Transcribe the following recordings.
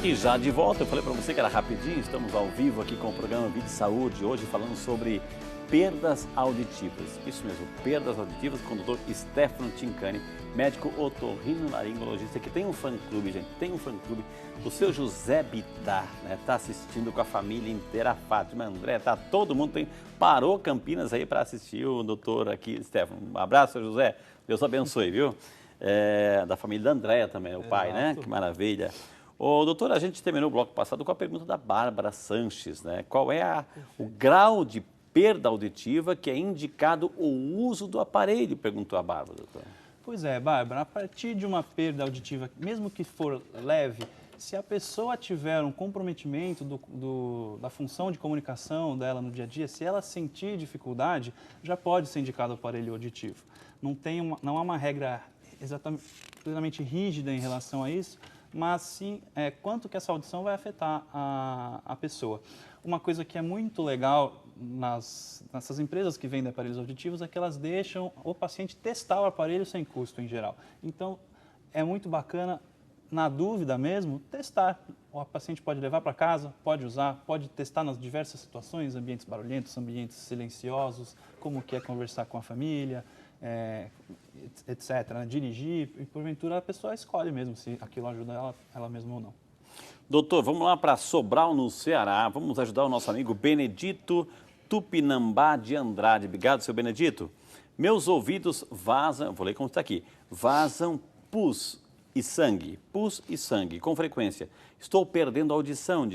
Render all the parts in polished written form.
E já de volta, eu falei para você que era rapidinho, estamos ao vivo aqui com o programa Vida e Saúde, hoje falando sobre perdas auditivas. Isso mesmo, perdas auditivas com o Dr. Stefano Tincani, médico otorrinolaringologista, que tem um fã-clube, gente, tem um fã-clube. O seu José Bittar, né, tá assistindo com a família inteira, a Fátima, a André, tá todo mundo, parou Campinas aí para assistir o doutor aqui, Stefano. Um abraço, seu José, Deus abençoe, viu? Da família da Andréia também, o pai, né? Que maravilha. Ô, doutor, a gente terminou o bloco passado com a pergunta da Bárbara Sanches, né? Qual é o grau de perda auditiva que é indicado o uso do aparelho? Perguntou a Bárbara, doutor. Pois é, Bárbara, a partir de uma perda auditiva, mesmo que for leve, se a pessoa tiver um comprometimento da função de comunicação dela no dia a dia, se ela sentir dificuldade, já pode ser indicado o aparelho auditivo. Não há uma regra exatamente rígida em relação a isso, mas sim quanto que essa audição vai afetar a pessoa. Uma coisa que é muito legal nessas empresas que vendem aparelhos auditivos é que elas deixam o paciente testar o aparelho sem custo em geral. Então, é muito bacana, na dúvida mesmo, testar. O paciente pode levar para casa, pode usar, pode testar nas diversas situações, ambientes barulhentos, ambientes silenciosos, como que é conversar com a família, etc. Né? Dirigir, e porventura a pessoa escolhe mesmo se aquilo ajuda ela mesma ou não. Doutor, vamos lá para Sobral, no Ceará. Vamos ajudar o nosso amigo Benedito Tupinambá de Andrade. Obrigado, seu Benedito. Meus ouvidos vazam, vou ler como está aqui, vazam pus e sangue com frequência. Estou perdendo a audição,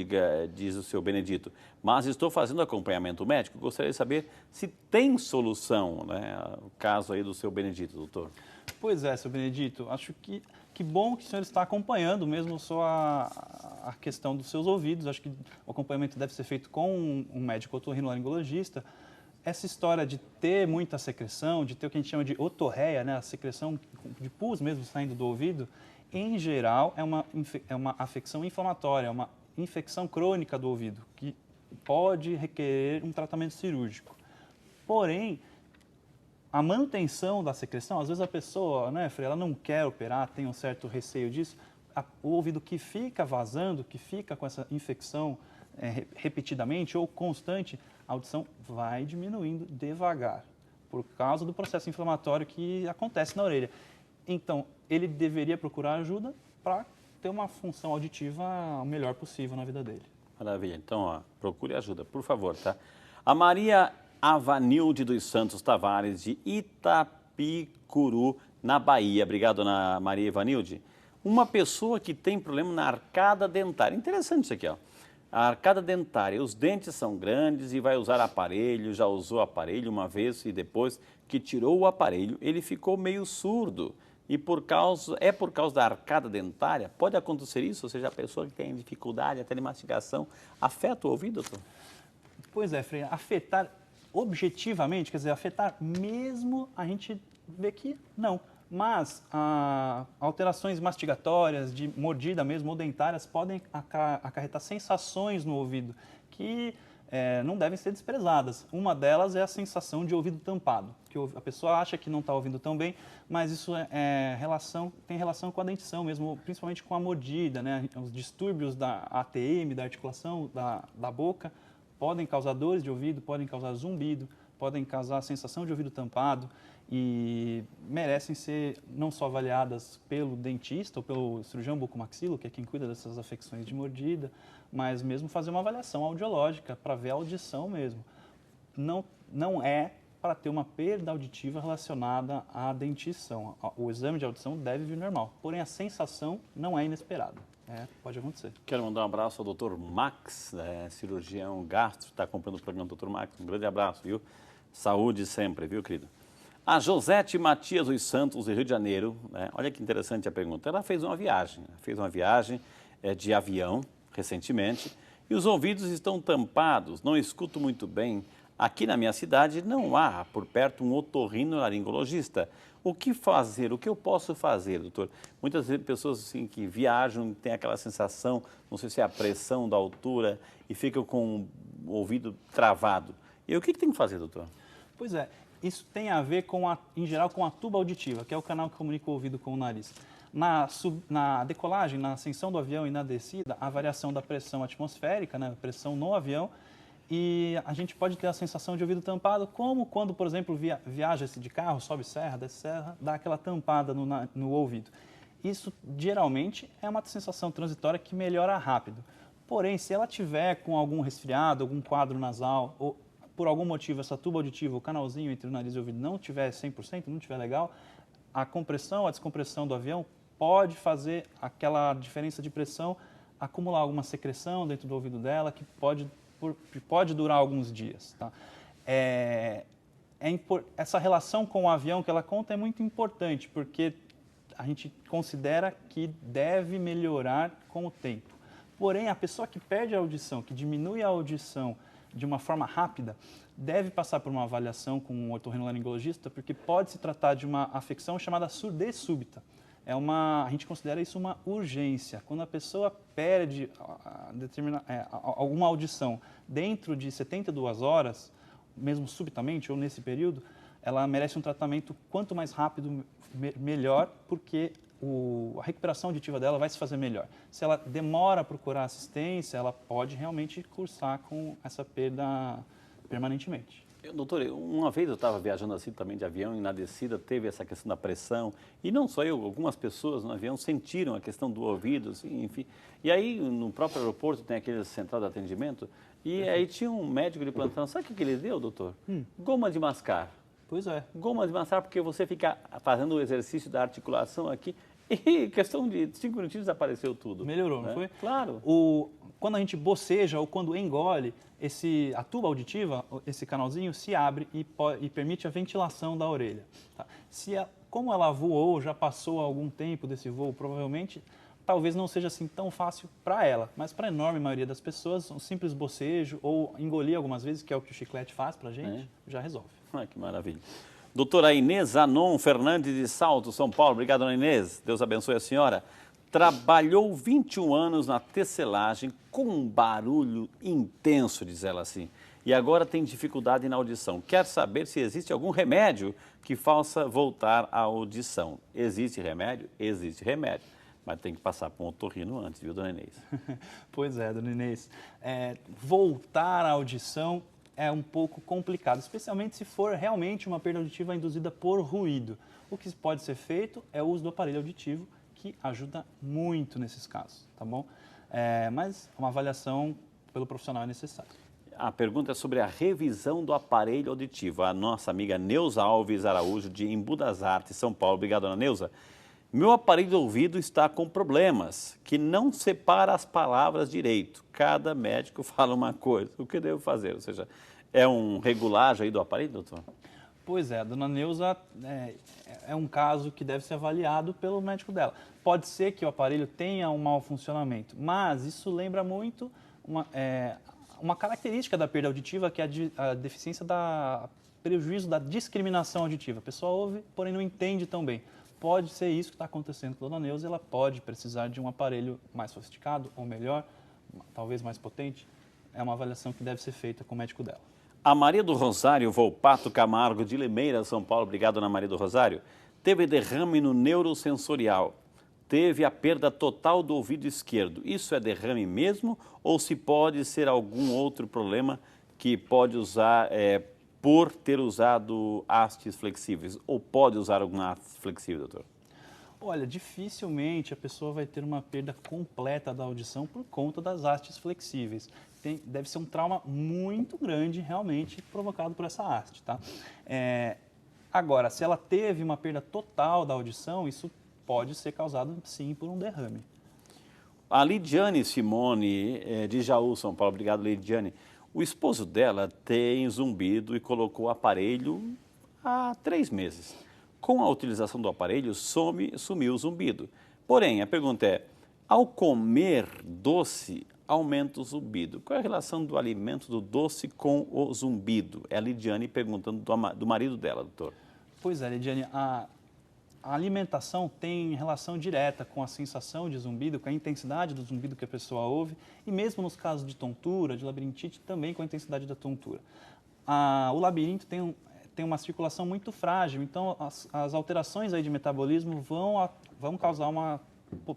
diz o seu Benedito, mas estou fazendo acompanhamento médico. Gostaria de saber se tem solução, né? O caso aí do seu Benedito, doutor. Pois é, seu Benedito, acho que bom que o senhor está acompanhando mesmo só a questão dos seus ouvidos. Acho que o acompanhamento deve ser feito com um médico otorrinolaringologista. Essa história de ter muita secreção, de ter o que a gente chama de otorreia, né, a secreção de pus mesmo saindo do ouvido, em geral é uma afecção inflamatória, é uma infecção crônica do ouvido, que pode requerer um tratamento cirúrgico. Porém, a manutenção da secreção, às vezes a pessoa, né, Frei, ela não quer operar, tem um certo receio disso, o ouvido que fica vazando, que fica com essa infecção repetidamente ou constante, a audição vai diminuindo devagar, por causa do processo inflamatório que acontece na orelha. Então, ele deveria procurar ajuda para ter uma função auditiva o melhor possível na vida dele. Maravilha. Então, ó, procure ajuda, por favor, tá? A Maria Avanilde dos Santos Tavares, de Itapicuru, na Bahia. Obrigado, dona Maria Avanilde. Uma pessoa que tem problema na arcada dentária. Interessante isso aqui, ó. A arcada dentária, os dentes são grandes e vai usar aparelho, já usou aparelho uma vez e depois que tirou o aparelho, ele ficou meio surdo. E por causa da arcada dentária, pode acontecer isso? Ou seja, a pessoa que tem dificuldade até de mastigação, afeta o ouvido, doutor? Pois é, Frei, afetar objetivamente, quer dizer, afetar mesmo, a gente vê que não. Mas alterações mastigatórias, de mordida mesmo, ou dentárias, podem acarretar sensações no ouvido que não devem ser desprezadas. Uma delas é a sensação de ouvido tampado, que a pessoa acha que não está ouvindo tão bem, mas isso tem relação com a dentição mesmo, principalmente com a mordida, né? Os distúrbios da ATM, da articulação da boca, podem causar dores de ouvido, podem causar zumbido, podem causar sensação de ouvido tampado e merecem ser não só avaliadas pelo dentista ou pelo cirurgião bucomaxilo, que é quem cuida dessas afecções de mordida, mas mesmo fazer uma avaliação audiológica para ver a audição mesmo. Não é para ter uma perda auditiva relacionada à dentição. O exame de audição deve vir normal, porém a sensação não é inesperada. Pode acontecer. Quero mandar um abraço ao doutor Max, cirurgião gastro, está acompanhando o programa do doutor Max. Um grande abraço, viu? Saúde sempre, viu, querido? A Josete Matias dos Santos, do Rio de Janeiro, né? Olha que interessante a pergunta. Ela fez uma viagem de avião recentemente e os ouvidos estão tampados, não escuto muito bem. Aqui na minha cidade não há por perto um otorrinolaringologista. O que fazer? O que eu posso fazer, doutor? Muitas vezes pessoas assim, que viajam têm aquela sensação, não sei se é a pressão da altura e ficam com o ouvido travado. E o que tem que fazer, doutor? Pois é, isso tem a ver, em geral, com a tuba auditiva, que é o canal que comunica o ouvido com o nariz. Na decolagem, na ascensão do avião e na descida, a variação da pressão atmosférica, né, pressão no avião, e a gente pode ter a sensação de ouvido tampado, como quando, por exemplo, viaja-se de carro, sobe serra, desce serra, dá aquela tampada no ouvido. Isso, geralmente, é uma sensação transitória que melhora rápido. Porém, se ela tiver com algum resfriado, algum quadro nasal, ou por algum motivo essa tuba auditiva, o canalzinho entre o nariz e o ouvido não tiver 100%, não tiver legal, a compressão, a descompressão do avião pode fazer aquela diferença de pressão acumular alguma secreção dentro do ouvido dela que pode durar alguns dias. Tá? Essa relação com o avião que ela conta é muito importante, porque a gente considera que deve melhorar com o tempo. Porém, a pessoa que perde a audição, que diminui a audição de uma forma rápida, deve passar por uma avaliação com um otorrinolaringologista, porque pode se tratar de uma afecção chamada surdez súbita. A gente considera isso uma urgência. Quando a pessoa perde alguma audição dentro de 72 horas, mesmo subitamente ou nesse período, ela merece um tratamento quanto mais rápido, melhor, porque a recuperação auditiva dela vai se fazer melhor. Se ela demora a procurar assistência, ela pode realmente cursar com essa perda permanentemente. Doutor, uma vez eu estava viajando assim também de avião e na descida teve essa questão da pressão e não só eu, algumas pessoas no avião sentiram a questão do ouvido, assim, enfim. E aí no próprio aeroporto tem aquele central de atendimento e aí tinha um médico de plantão, sabe o que ele deu, doutor? Goma de mascar. Pois é. Goma de mascar porque você fica fazendo o exercício da articulação aqui e questão de 5 minutinhos desapareceu tudo. Melhorou, né? Não foi? Claro. Quando a gente boceja ou quando engole, a tuba auditiva, esse canalzinho, se abre e permite a ventilação da orelha. Tá? Como ela voou, já passou algum tempo desse voo, provavelmente, talvez não seja assim tão fácil para ela, mas para a enorme maioria das pessoas, um simples bocejo ou engolir algumas vezes, que é o que o chiclete faz para a gente, já resolve. Que maravilha. Doutora Inês Zanon Fernandes de Salto, São Paulo. Obrigado, dona Inês. Deus abençoe a senhora. Trabalhou 21 anos na tecelagem com um barulho intenso, diz ela assim. E agora tem dificuldade na audição. Quer saber se existe algum remédio que faça voltar à audição. Existe remédio? Existe remédio. Mas tem que passar por um otorrino antes, viu, dona Inês? Pois é, dona Inês. Voltar à audição é um pouco complicado, especialmente se for realmente uma perda auditiva induzida por ruído. O que pode ser feito é o uso do aparelho auditivo, que ajuda muito nesses casos, tá bom? Mas uma avaliação pelo profissional é necessária. A pergunta é sobre a revisão do aparelho auditivo. A nossa amiga Neuza Alves Araújo, de Embu das Artes, São Paulo. Obrigado, dona Neuza. Meu aparelho de ouvido está com problemas, que não separa as palavras direito. Cada médico fala uma coisa. O que devo fazer? Ou seja, é um regulagem aí do aparelho, doutor? Pois é, a dona Neuza é um caso que deve ser avaliado pelo médico dela. Pode ser que o aparelho tenha um mau funcionamento, mas isso lembra muito uma característica da perda auditiva, que é a deficiência prejuízo da discriminação auditiva. A pessoa ouve, porém não entende tão bem. Pode ser isso que está acontecendo com a dona Neuza, ela pode precisar de um aparelho mais sofisticado ou melhor, talvez mais potente. É uma avaliação que deve ser feita com o médico dela. A Maria do Rosário Volpato Camargo, de Limeira, São Paulo. Obrigado, Ana Maria do Rosário. Teve derrame no neurosensorial. Teve a perda total do ouvido esquerdo. Isso é derrame mesmo ou se pode ser algum outro problema que pode usar por ter usado hastes flexíveis? Ou pode usar algum haste flexível, doutor? Olha, dificilmente a pessoa vai ter uma perda completa da audição por conta das hastes flexíveis. Deve ser um trauma muito grande, realmente, provocado por essa haste, tá? Agora, se ela teve uma perda total da audição, isso pode ser causado, sim, por um derrame. A Lidiane Simone, de Jaú, São Paulo. Obrigado, Lidiane. O esposo dela tem zumbido e colocou o aparelho há 3 meses. Com a utilização do aparelho, sumiu o zumbido. Porém, a pergunta é, ao comer doce, aumenta o zumbido. Qual é a relação do alimento do doce com o zumbido? É a Lidiane perguntando do marido dela, doutor. Pois é, Lidiane, a alimentação tem relação direta com a sensação de zumbido, com a intensidade do zumbido que a pessoa ouve, e mesmo nos casos de tontura, de labirintite, também com a intensidade da tontura. O labirinto tem uma circulação muito frágil, então as alterações aí de metabolismo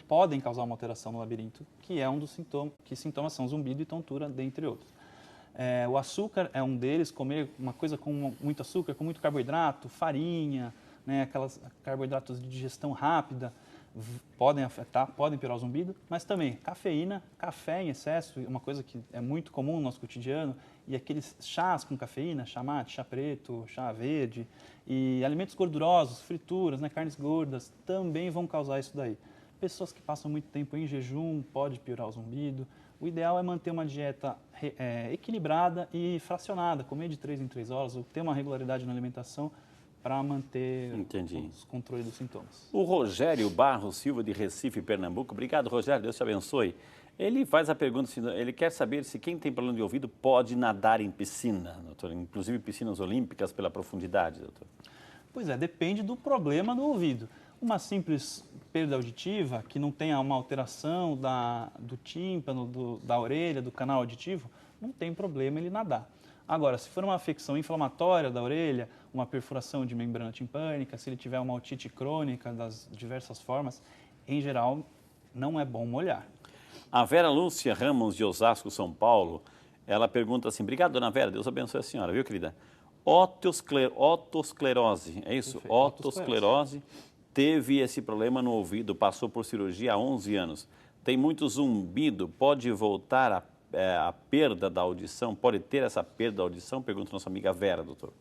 podem causar uma alteração no labirinto, que é um dos sintomas, que sintomas são zumbido e tontura, dentre outros. O açúcar é um deles, comer uma coisa com muito açúcar, com muito carboidrato, farinha, né, aquelas carboidratos de digestão rápida, podem piorar o zumbido, mas também cafeína, café em excesso, uma coisa que é muito comum no nosso cotidiano, e aqueles chás com cafeína, chá mate, chá preto, chá verde, e alimentos gordurosos, frituras, né, carnes gordas, também vão causar isso daí. Pessoas que passam muito tempo em jejum, pode piorar o zumbido. O ideal é manter uma dieta equilibrada e fracionada, comer de 3 em 3 horas, ou ter uma regularidade na alimentação para manter os controles dos sintomas. O Rogério Barros Silva, de Recife, Pernambuco. Obrigado, Rogério, Deus te abençoe. Ele faz a pergunta, ele quer saber se quem tem problema de ouvido pode nadar em piscina, doutor, inclusive piscinas olímpicas pela profundidade, doutor. Pois é, depende do problema do ouvido. Uma simples perda auditiva, que não tenha uma alteração do tímpano, da orelha, do canal auditivo, não tem problema ele nadar. Agora, se for uma afecção inflamatória da orelha, uma perfuração de membrana timpânica, se ele tiver uma otite crônica das diversas formas, em geral, não é bom molhar. A Vera Lúcia Ramos, de Osasco, São Paulo, ela pergunta assim, obrigado, dona Vera, Deus abençoe a senhora, viu, querida? Otosclerose, é isso? Perfeito. Otosclerose, teve esse problema no ouvido, passou por cirurgia há 11 anos. Tem muito zumbido, pode voltar a perda da audição? Pode ter essa perda da audição? Pergunta nossa amiga Vera, doutor.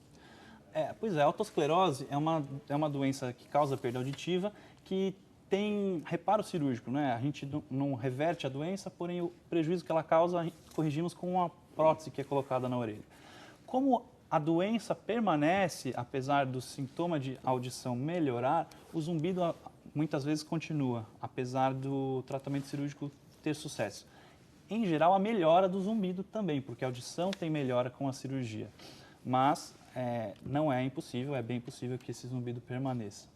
Pois é, a otosclerose é uma doença que causa perda auditiva, que tem reparo cirúrgico, né? A gente não reverte a doença, porém o prejuízo que ela causa, corrigimos com uma prótese que é colocada na orelha. Como a doença permanece, apesar do sintoma de audição melhorar, o zumbido muitas vezes continua, apesar do tratamento cirúrgico ter sucesso. Em geral, a melhora do zumbido também, porque a audição tem melhora com a cirurgia. Mas não é impossível, é bem possível que esse zumbido permaneça.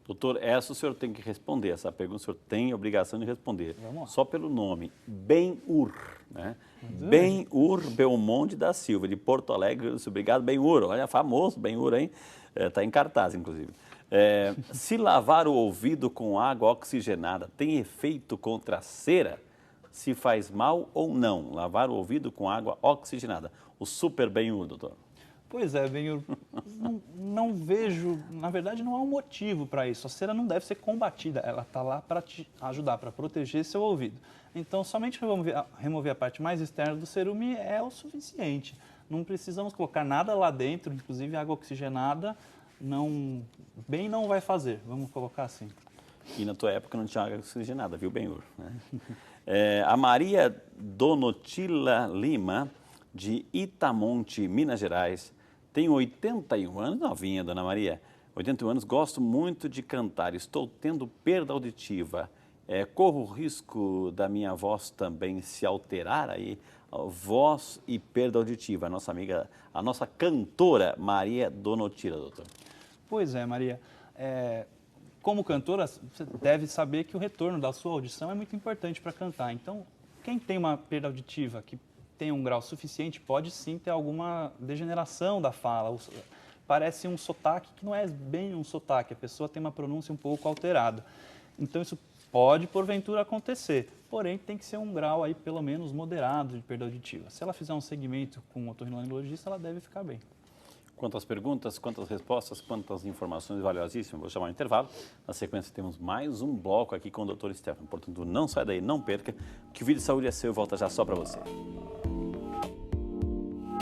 Doutor, essa o senhor tem que responder, essa pergunta o senhor tem a obrigação de responder. Vamos lá. Só pelo nome, Ben-Hur, né? Ben-Hur Belmonte da Silva, de Porto Alegre. Obrigado, Ben-Hur. Olha, famoso Ben-Hur, hein? Está em cartaz, inclusive. Se lavar o ouvido com água oxigenada tem efeito contra a cera? Se faz mal ou não? Lavar o ouvido com água oxigenada. O super Ben-Hur, doutor. Pois é, Ben-Hur, não vejo, na verdade não há um motivo para isso. A cera não deve ser combatida, ela está lá para te ajudar, para proteger seu ouvido. Então, somente remover a parte mais externa do cerume é o suficiente. Não precisamos colocar nada lá dentro, inclusive água oxigenada, não vai fazer, vamos colocar assim. E na tua época não tinha água oxigenada, viu, Ben-Hur? Né? A Maria Donotila Lima, de Itamonte, Minas Gerais, tem 81 anos, novinha, dona Maria, 81 anos, gosto muito de cantar, estou tendo perda auditiva, corro o risco da minha voz também se alterar aí, voz e perda auditiva, a nossa cantora Maria Donotila, doutor. Pois é, Maria, como cantora, você deve saber que o retorno da sua audição é muito importante para cantar, então quem tem uma perda auditiva que tem um grau suficiente, pode sim ter alguma degeneração da fala. Parece um sotaque que não é bem um sotaque, a pessoa tem uma pronúncia um pouco alterada. Então isso pode, porventura, acontecer, porém tem que ser um grau aí pelo menos moderado de perda auditiva. Se ela fizer um segmento com um otorrinolaringologista, ela deve ficar bem. Quantas perguntas, quantas respostas, quantas informações valiosíssimas. Vou chamar o intervalo. Na sequência temos mais um bloco aqui com o Dr. Stefano. Portanto, não sai daí, não perca, que o Vídeo de Saúde é seu e volta já só para você.